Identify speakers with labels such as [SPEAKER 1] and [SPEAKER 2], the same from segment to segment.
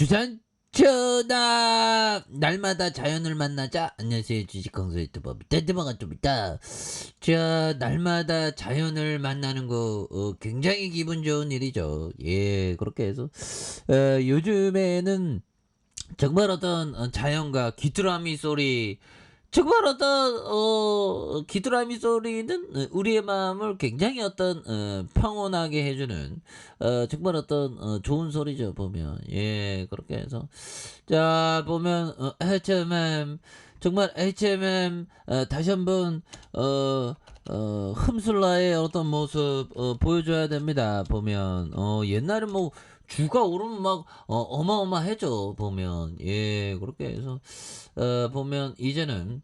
[SPEAKER 1] 주산 전화 날마다 자연을 만나자. 안녕하세요, 주식강사 유튜버 밑단대방아 좀 있다. 자, 날마다 자연을 만나는 거 굉장히 기분 좋은 일이죠. 예, 그렇게 해서 요즘에는 정말 어떤 자연과 귀뚜라미 소리, 정말 어떤 귀뚜라미 소리는 우리의 마음을 굉장히 어떤 평온하게 해주는 정말 어떤 좋은 소리죠, 보면. 예, 그렇게 해서 자, 보면 HMM, 정말 HMM 다시 한번 흠술라의 어떤 모습 보여줘야 됩니다. 보면 옛날에 뭐 주가 오르면 막 어마어마해져, 보면. 예, 그렇게 해서 보면 이제는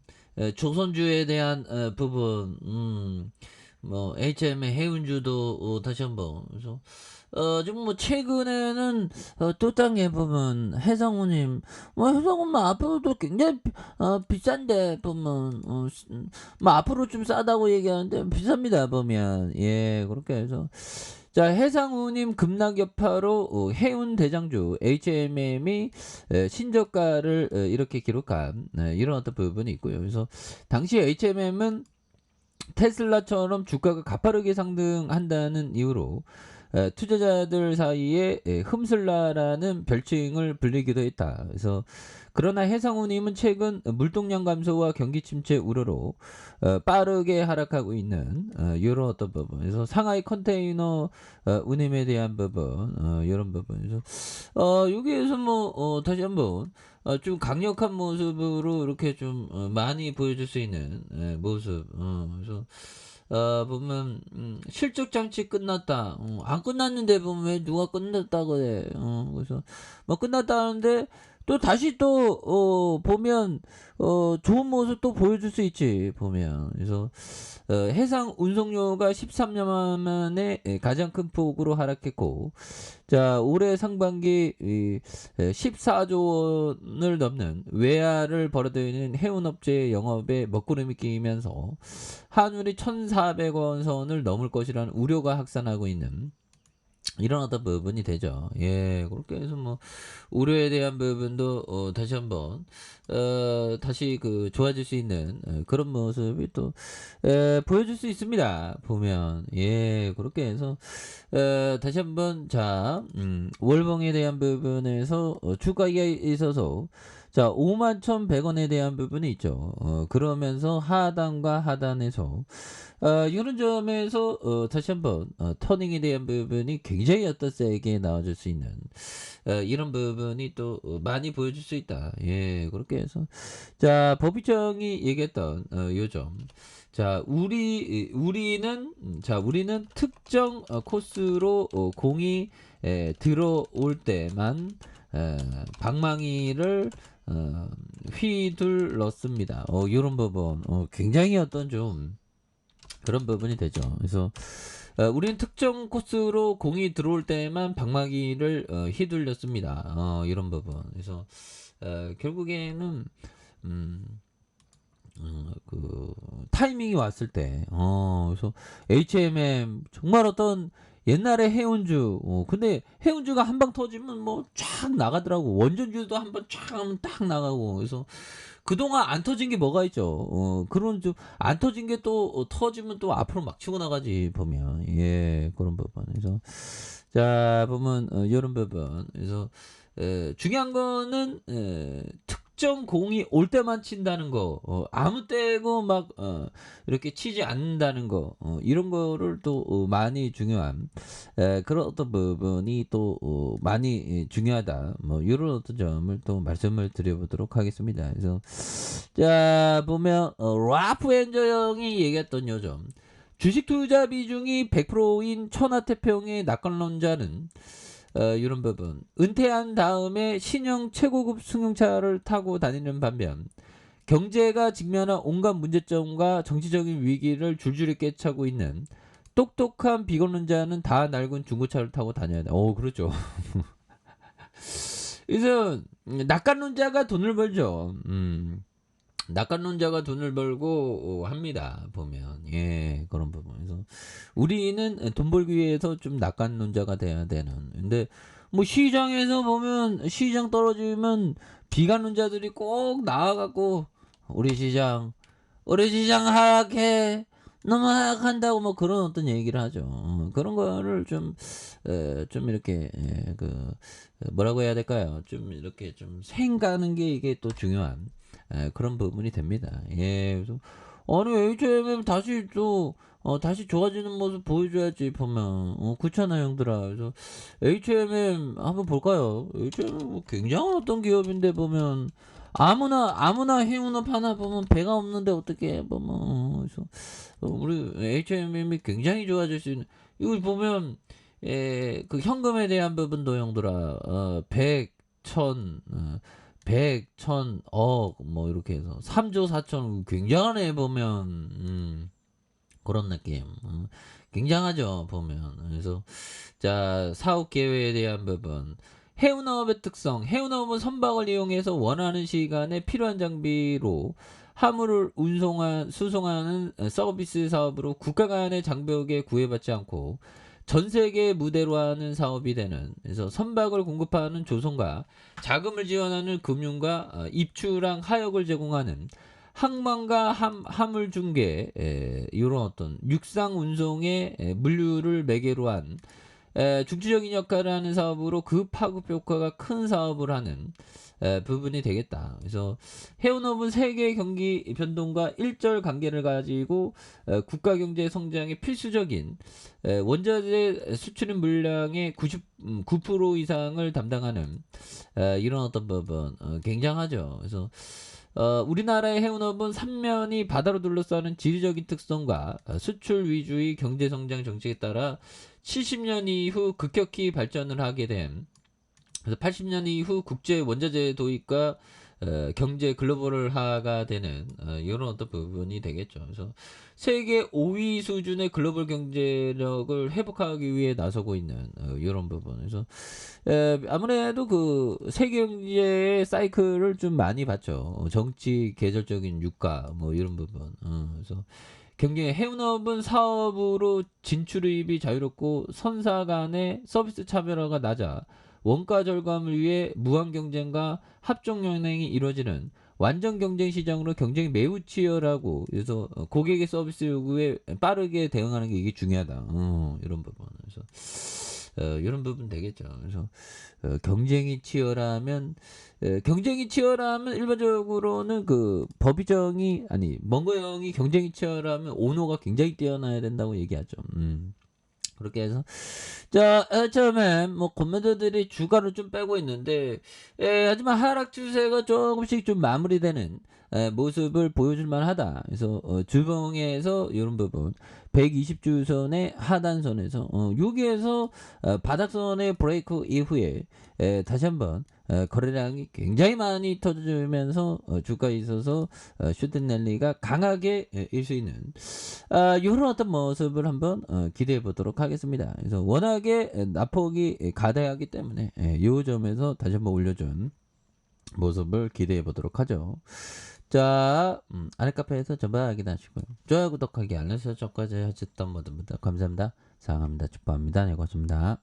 [SPEAKER 1] 조선주에 대한 부분, 뭐 HM의 해운주도 다시 한번. 그래서 지금 뭐 최근에는 또 땅에 보면 해상우님, 뭐 해상우만 앞으로도 굉장히 비싼데 보면 뭐 앞으로 좀 싸다고 얘기하는데 비쌉니다, 보면. 예, 그렇게 해서 자, 해상우님 급락 여파로 해운 대장주 HMM이 신저가를 이렇게 기록한 이런 어떤 부분이 있고요. 그래서 당시 HMM은 테슬라처럼 주가가 가파르게 상승한다는 이유로 투자자들 사이에 흠슬라라는 별칭을 불리기도 했다. 그래서 그러나 해상우님은 최근 물동량 감소와 경기 침체 우려로 빠르게 하락하고 있는 이런 어떤 부분에서 상하이 컨테이너 운임에 대한 부분, 이런 부분에서 여기에서 뭐 다시 한번 좀 강력한 모습으로 이렇게 좀 많이 보여줄 수 있는 모습. 그래서 보면 실적 장치 끝났다. 안 끝났는데 보면 왜 누가 끝났다고 그래. 그래서 뭐 끝났다는데 또 다시 또 보면 좋은 모습 또 보여줄 수 있지, 보면. 그래서 해상 운송료가 13년 만에 가장 큰 폭으로 하락했고, 자, 올해 상반기 14조 원을 넘는 외화를 벌어들이는 해운업체의 영업에 먹구름이 끼면서 환율이 1,400원 선을 넘을 것이라는 우려가 확산하고 있는 이런 어떤 부분이 되죠. 예, 그렇게 해서 뭐 우려에 대한 부분도 다시 한번 다시 그 좋아질 수 있는 그런 모습이 또 보여줄 수 있습니다. 보면. 예, 그렇게 해서 다시 한번 자, 월봉에 대한 부분에서 주가에 있어서 자, 51,100원에 대한 부분이 있죠. 그러면서 하단과 하단에서 이런 점에서 다시 한번 터닝에 대한 부분이 굉장히 어떤 세게 나와줄 수 있는 이런 부분이 또 많이 보여줄 수 있다. 예, 그렇게 해서 자, 법의청이 얘기했던 요점. 자, 우리는 특정 코스로 공이 들어올 때만 방망이를 휘둘렀습니다. 이런 부분 굉장히 어떤 좀 그런 부분이 되죠. 그래서 우리는 특정 코스로 공이 들어올 때만 방망이를 휘둘렸습니다. 이런 부분. 그래서 결국에는 그 타이밍이 왔을 때, 그래서 HMM 정말 어떤 옛날에 해운주, 근데 해운주가 한 방 터지면 뭐 쫙 나가더라고. 원전주도 한 번 쫙 하면 딱 나가고. 그래서 그동안 안 터진 게 뭐가 있죠. 그런 좀 안 터진 게 또 터지면 또 앞으로 막 치고 나가지, 보면. 예, 그런 부분. 그래서 자, 보면 이런 부분. 그래서 중요한 거는 특정 공이 올 때만 친다는 거, 아무 때고 막 이렇게 치지 않는다는 거, 이런 거를 또 많이 중요한 그런 어떤 부분이 또 많이 중요하다. 뭐 이런 어떤 점을 또 말씀을 드려보도록 하겠습니다. 그래서 자, 보면 라프 엔저 형이 얘기했던 요점. 주식 투자 비중이 100%인 천하태평의 낙관론자는 이런 부분. 은퇴한 다음에 신형 최고급 승용차를 타고 다니는 반면 경제가 직면한 온갖 문제점과 정치적인 위기를 줄줄이 꿰차고 있는 똑똑한 비관론자는 다 낡은 중고차를 타고 다녀야 돼. 그렇죠. 그래서 낙관론자가 돈을 벌죠. 낙관론자가 돈을 벌고 합니다. 보면. 예, 그런 부분에서 우리는 돈 벌기 위해서 좀 낙관론자가 돼야 되는. 근데 뭐 시장에서 보면 시장 떨어지면 비관론자들이 꼭 나와 갖고 "우리 시장, 우리 시장 하락해. 너무 하락한다."고 뭐 그런 어떤 얘기를 하죠. 그런 거를 좀 이렇게 뭐라고 해야 될까요? 좀 이렇게 좀 생가는 게 이게 또 중요한 그런 부분이 됩니다. 예. 그래서 아니 HMM 다시 또 다시 좋아지는 모습 보여줘야지 보면. 그렇잖아 형들아. 그래서 HMM 한번 볼까요? HMM 뭐 굉장한 어떤 기업인데 보면 아무나 해운업 하나 보면 배가 없는데 어떻게 보면 그래서 우리 HMM이 굉장히 좋아질 수 있는 이거 보면 그 현금에 대한 부분도 형들아 100, 1000 100, 1000, 억 뭐 이렇게 해서 3조 4천 굉장하네 보면 그런 느낌. 굉장하죠 보면. 그래서 자 사업 계획에 대한 부분. 해운업의 특성. 해운업은 선박을 이용해서 원하는 시간에 필요한 장비로 화물을 수송하는 서비스 사업으로 국가 간의 장벽에 구애받지 않고 전 세계 무대로 하는 사업이 되는 그래서 선박을 공급하는 조선과 자금을 지원하는 금융과 입출항 하역을 제공하는 항만과 화물 중개 이런 어떤 육상 운송의 물류를 매개로 한 중추적인 역할을 하는 사업으로 그 파급 효과가 큰 사업을 하는 부분이 되겠다. 그래서 해운업은 세계 경기 변동과 일절 관계를 가지고 국가 경제 성장에 필수적인 원자재 수출입 물량의 99% 이상을 담당하는 이런 어떤 부분 굉장하죠. 그래서 우리나라의 해운업은 삼면이 바다로 둘러싸는 지리적인 특성과 수출 위주의 경제 성장 정책에 따라 70년 이후 급격히 발전을 하게 된 그래서 80년 이후 국제 원자재 도입과 경제 글로벌화가 되는 이런 어떤 부분이 되겠죠. 그래서 세계 5위 수준의 글로벌 경제력을 회복하기 위해 나서고 있는 이런 부분. 그래서 아무래도 그 세계 경제의 사이클을 좀 많이 봤죠. 정치, 계절적인 유가 뭐 이런 부분. 그래서 경제 해운업은 사업으로 진출입이 자유롭고 선사 간의 서비스 차별화가 낮아 원가 절감을 위해 무한 경쟁과 합종 연행이 이루어지는 완전 경쟁 시장으로 경쟁이 매우 치열하고 그래서 고객의 서비스 요구에 빠르게 대응하는 게 이게 중요하다. 이런 부분. 그래서 이런 부분 되겠죠. 그래서 경쟁이 치열하면 일반적으로는 그 법이정이 아니 먼거형이 경쟁이 치열하면 오너가 굉장히 뛰어나야 된다고 얘기하죠. 그렇게 해서 자 처음에 뭐 코멘트들이 주가를 좀 빼고 있는데 하지만 하락 추세가 조금씩 좀 마무리되는 모습을 보여줄 만하다. 그래서 주봉에서 이런 부분 120주선의 하단선에서 여기에서 바닥선의 브레이크 이후에 다시 한번 거래량이 굉장히 많이 터지면서 주가에 있어서 슈팅랠리가 강하게 일 수 있는 이런 어떤 모습을 한번 기대해 보도록 하겠습니다. 그래서 워낙에 낙폭이 가다하기 때문에 이 점에서 다시 한번 올려준 모습을 기대해 보도록 하죠. 자, 아래 카페에서 전부 확인하시고요. 좋아요, 구독하기, 알람 설정까지 하셨던 모든 분들 감사합니다. 사랑합니다. 축복합니다. 네, 고맙습니다.